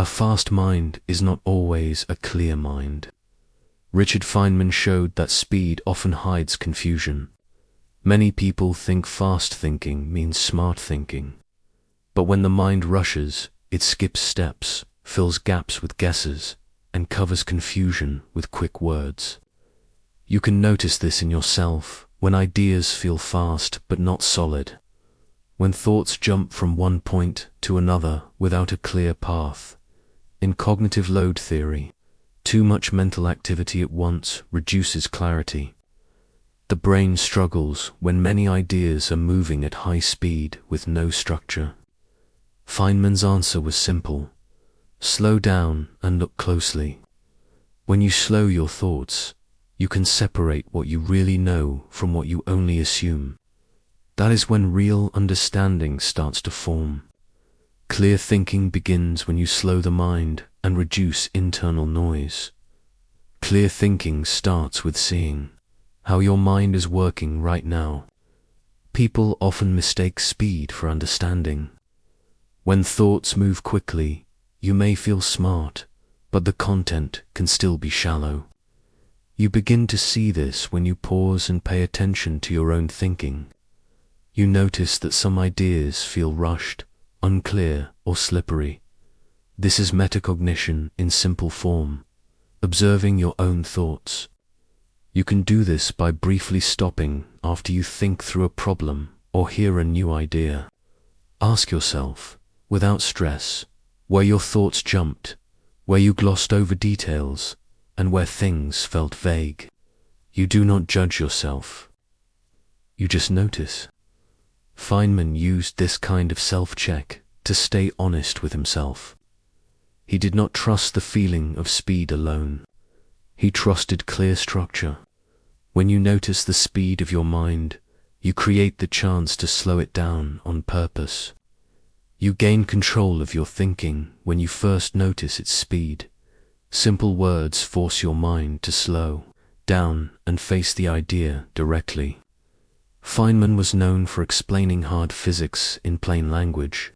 fast mind is not always a clear mind. Richard Feynman showed that speed often hides confusion. Many people think fast thinking means smart thinking. But when the mind rushes, it skips steps, fills gaps with guesses, and covers confusion with quick words. You can notice this in yourself when ideas feel fast but not solid. When thoughts jump from one point to another without a clear path. In cognitive load theory, too much mental activity at once reduces clarity. The brain struggles when many ideas are moving at high speed with no structure. Feynman's answer was simple. Slow down and look closely. When you slow your thoughts, you can separate what you really know from what you only assume. That is when real understanding starts to form. Clear thinking begins when you slow the mind and reduce internal noise. Clear thinking starts with seeing how your mind is working right now. People often mistake speed for understanding. When thoughts move quickly, you may feel smart, but the content can still be shallow. You begin to see this when you pause and pay attention to your own thinking. You notice that some ideas feel rushed, unclear, or slippery. This is metacognition in simple form, observing your own thoughts. You can do this by briefly stopping after you think through a problem or hear a new idea. Ask yourself, without stress, where your thoughts jumped, where you glossed over details, and where things felt vague. You do not judge yourself. You just notice. Feynman used this kind of self-check to stay honest with himself. He did not trust the feeling of speed alone. He trusted clear structure. When you notice the speed of your mind, you create the chance to slow it down on purpose. You gain control of your thinking when you first notice its speed. Simple words force your mind to slow down and face the idea directly. Feynman was known for explaining hard physics in plain language.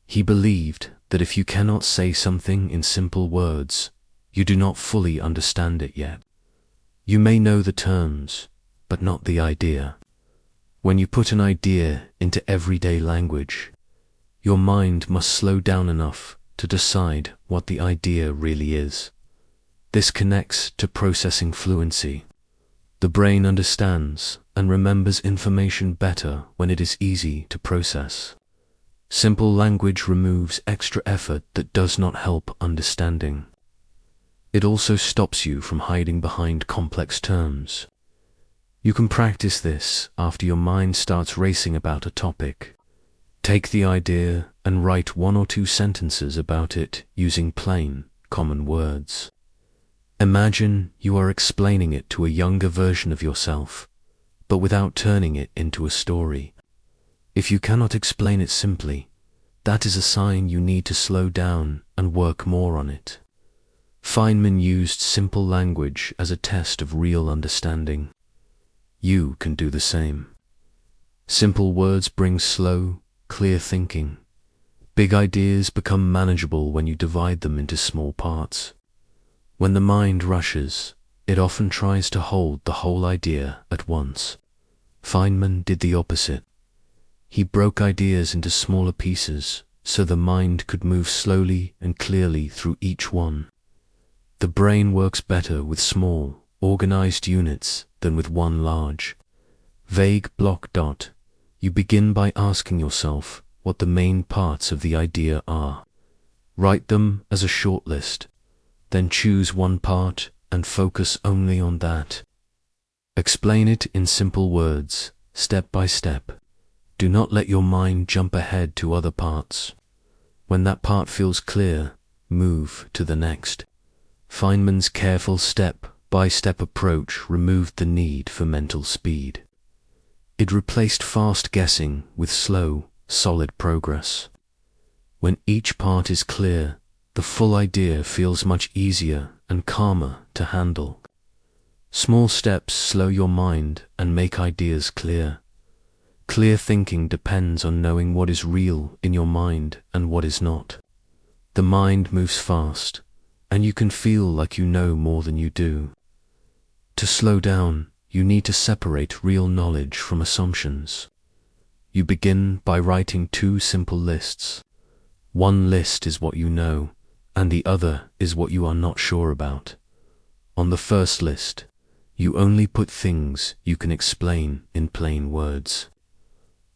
He believed that if you cannot say something in simple words, you do not fully understand it yet. You may know the terms, but not the idea. When you put an idea into everyday language, your mind must slow down enough to decide what the idea really is. This connects to processing fluency. The brain understands and remembers information better when it is easy to process. Simple language removes extra effort that does not help understanding. It also stops you from hiding behind complex terms. You can practice this after your mind starts racing about a topic. Take the idea and write 1 or 2 sentences about it using plain, common words. Imagine you are explaining it to a younger version of yourself, but without turning it into a story. If you cannot explain it simply, that is a sign you need to slow down and work more on it. Feynman used simple language as a test of real understanding. You can do the same. Simple words bring slow, clear thinking. Big ideas become manageable when you divide them into small parts. When the mind rushes, it often tries to hold the whole idea at once. Feynman did the opposite. He broke ideas into smaller pieces so the mind could move slowly and clearly through each one. The brain works better with small, organized units than with one large, vague block dot. You begin by asking yourself what the main parts of the idea are. Write them as a short list, then choose one part and focus only on that. Explain it in simple words, step by step. Do not let your mind jump ahead to other parts. When that part feels clear, move to the next. Feynman's careful step-by-step approach removed the need for mental speed. It replaced fast guessing with slow, solid progress. When each part is clear, the full idea feels much easier and calmer to handle. Small steps slow your mind and make ideas clear. Clear thinking depends on knowing what is real in your mind and what is not. The mind moves fast, and you can feel like you know more than you do. To slow down, you need to separate real knowledge from assumptions. You begin by writing two simple lists. One list is what you know, and the other is what you are not sure about. On the first list, you only put things you can explain in plain words.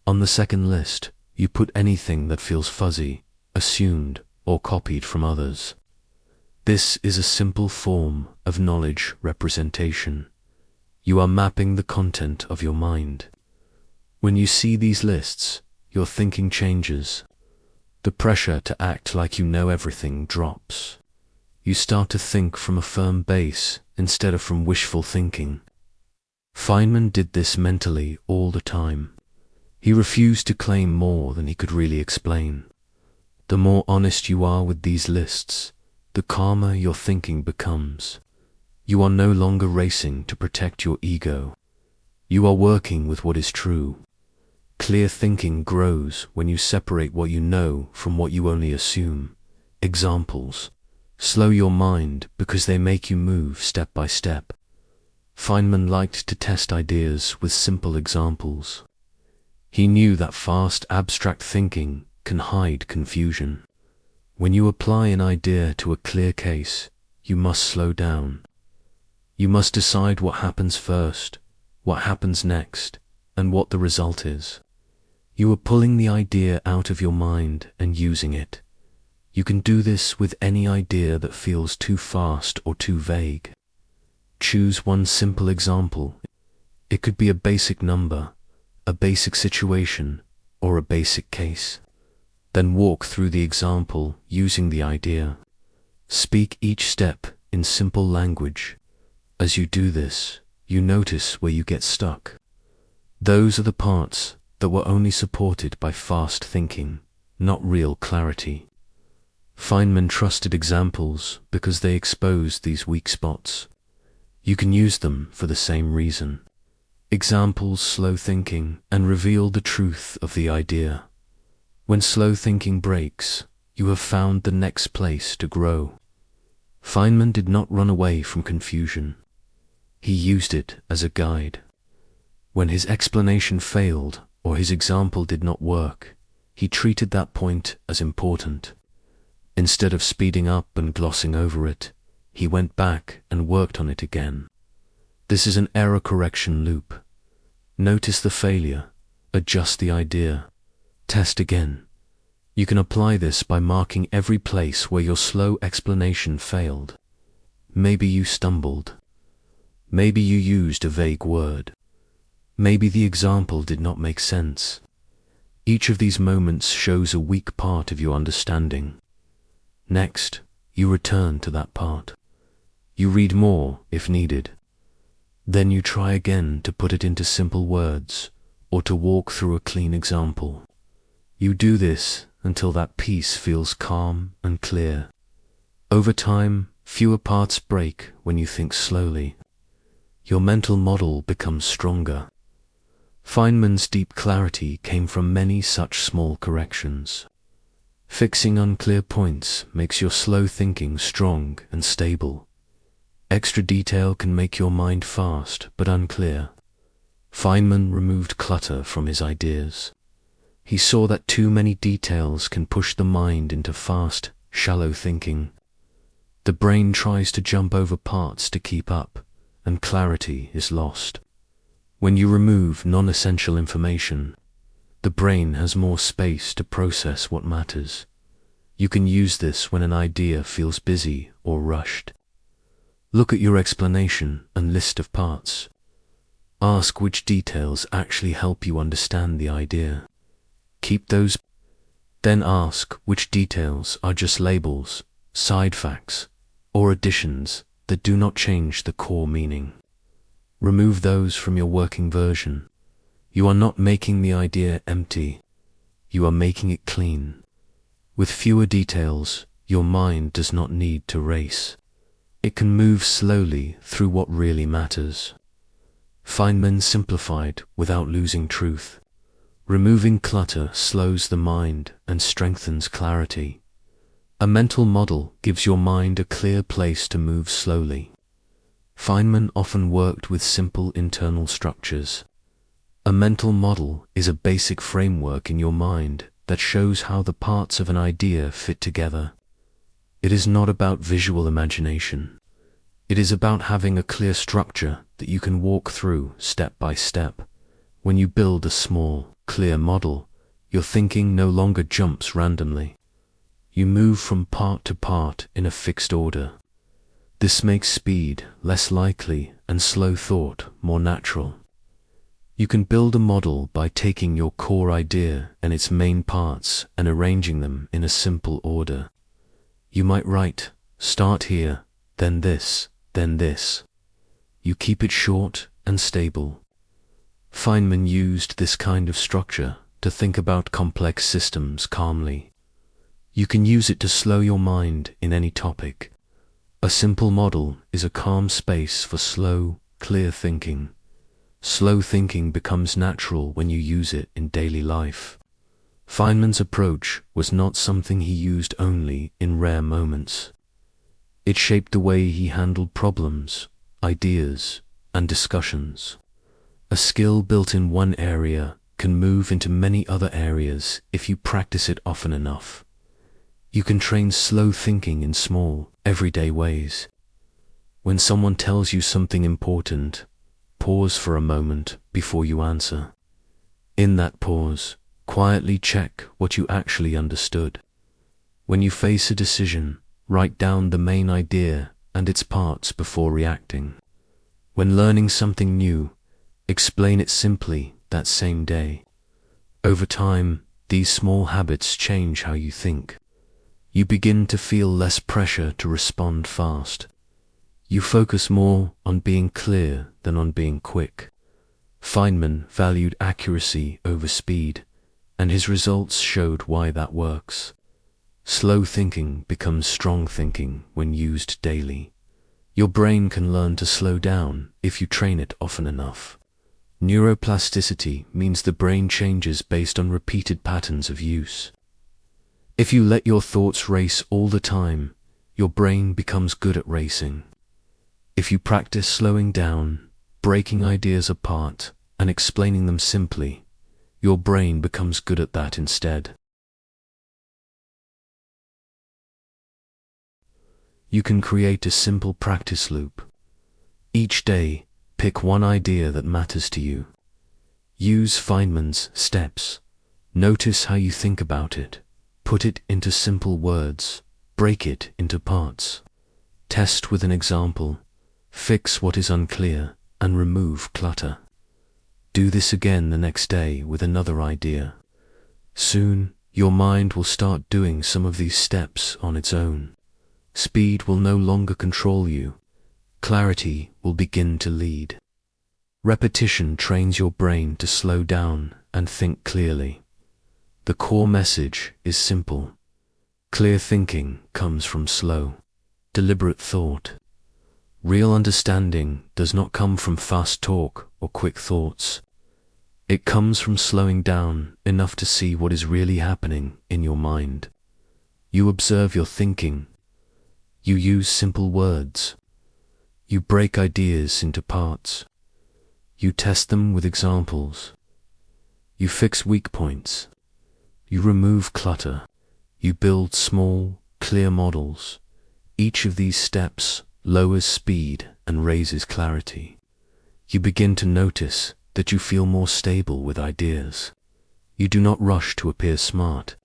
On the second list, you put anything that feels fuzzy, assumed, or copied from others. This is a simple form of knowledge representation. You are mapping the content of your mind. When you see these lists, your thinking changes. The pressure to act like you know everything drops. You start to think from a firm base instead of from wishful thinking. Feynman did this mentally all the time. He refused to claim more than he could really explain. The more honest you are with these lists, the calmer your thinking becomes. You are no longer racing to protect your ego. You are working with what is true. Clear thinking grows when you separate what you know from what you only assume. Examples. Slow your mind because they make you move step by step. Feynman liked to test ideas with simple examples. He knew that fast, abstract thinking can hide confusion. When you apply an idea to a clear case, you must slow down. You must decide what happens first, what happens next, and what the result is. You are pulling the idea out of your mind and using it. You can do this with any idea that feels too fast or too vague. Choose one simple example. It could be a basic number, a basic situation, or a basic case. Then walk through the example using the idea. Speak each step in simple language. As you do this, you notice where you get stuck. Those are the parts that were only supported by fast thinking, not real clarity. Feynman trusted examples because they exposed these weak spots. You can use them for the same reason. Examples slow thinking and reveal the truth of the idea. When slow thinking breaks, you have found the next place to grow. Feynman did not run away from confusion. He used it as a guide. When his explanation failed or his example did not work, he treated that point as important. Instead of speeding up and glossing over it, he went back and worked on it again. This is an error correction loop. Notice the failure, adjust the idea, test again. You can apply this by marking every place where your slow explanation failed. Maybe you stumbled. Maybe you used a vague word. Maybe the example did not make sense. Each of these moments shows a weak part of your understanding. Next, you return to that part. You read more if needed. Then you try again to put it into simple words or to walk through a clean example. You do this until that piece feels calm and clear. Over time, fewer parts break when you think slowly. Your mental model becomes stronger. Feynman's deep clarity came from many such small corrections. Fixing unclear points makes your slow thinking strong and stable. Extra detail can make your mind fast but unclear. Feynman removed clutter from his ideas. He saw that too many details can push the mind into fast, shallow thinking. The brain tries to jump over parts to keep up, and clarity is lost. When you remove non-essential information, the brain has more space to process what matters. You can use this when an idea feels busy or rushed. Look at your explanation and list of parts. Ask which details actually help you understand the idea. Keep those. Then ask which details are just labels, side facts, or additions that do not change the core meaning. Remove those from your working version. You are not making the idea empty. You are making it clean. With fewer details, your mind does not need to race. It can move slowly through what really matters. Feynman simplified without losing truth. Removing clutter slows the mind and strengthens clarity. A mental model gives your mind a clear place to move slowly. Feynman often worked with simple internal structures. A mental model is a basic framework in your mind that shows how the parts of an idea fit together. It is not about visual imagination. It is about having a clear structure that you can walk through step by step. When you build a small, clear model, your thinking no longer jumps randomly. You move from part to part in a fixed order. This makes speed less likely and slow thought more natural. You can build a model by taking your core idea and its main parts and arranging them in a simple order. You might write, start here, then this, then this. You keep it short and stable. Feynman used this kind of structure to think about complex systems calmly. You can use it to slow your mind in any topic. A simple model is a calm space for slow, clear thinking. Slow thinking becomes natural when you use it in daily life. Feynman's approach was not something he used only in rare moments. It shaped the way he handled problems, ideas, and discussions. A skill built in one area can move into many other areas if you practice it often enough. You can train slow thinking in small, everyday ways. When someone tells you something important, pause for a moment before you answer. In that pause, quietly check what you actually understood. When you face a decision, write down the main idea and its parts before reacting. When learning something new, explain it simply that same day. Over time, these small habits change how you think. You begin to feel less pressure to respond fast. You focus more on being clear than on being quick. Feynman valued accuracy over speed, and his results showed why that works. Slow thinking becomes strong thinking when used daily. Your brain can learn to slow down if you train it often enough. Neuroplasticity means the brain changes based on repeated patterns of use. If you let your thoughts race all the time, your brain becomes good at racing. If you practice slowing down, breaking ideas apart, and explaining them simply, your brain becomes good at that instead. You can create a simple practice loop. Each day, pick one idea that matters to you. Use Feynman's steps. Notice how you think about it. Put it into simple words. Break it into parts. Test with an example. Fix what is unclear and remove clutter. Do this again the next day with another idea. Soon, your mind will start doing some of these steps on its own. Speed will no longer control you. Clarity will begin to lead. Repetition trains your brain to slow down and think clearly. The core message is simple. Clear thinking comes from slow, deliberate thought. Real understanding does not come from fast talk or quick thoughts. It comes from slowing down enough to see what is really happening in your mind. You observe your thinking. You use simple words. You break ideas into parts. You test them with examples. You fix weak points. You remove clutter. You build small, clear models. Each of these steps lowers speed and raises clarity. You begin to notice that you feel more stable with ideas. You do not rush to appear smart.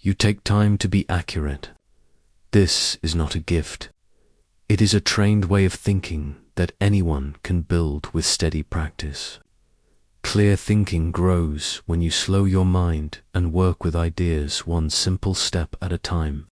You take time to be accurate. This is not a gift. It is a trained way of thinking that anyone can build with steady practice. Clear thinking grows when you slow your mind and work with ideas one simple step at a time.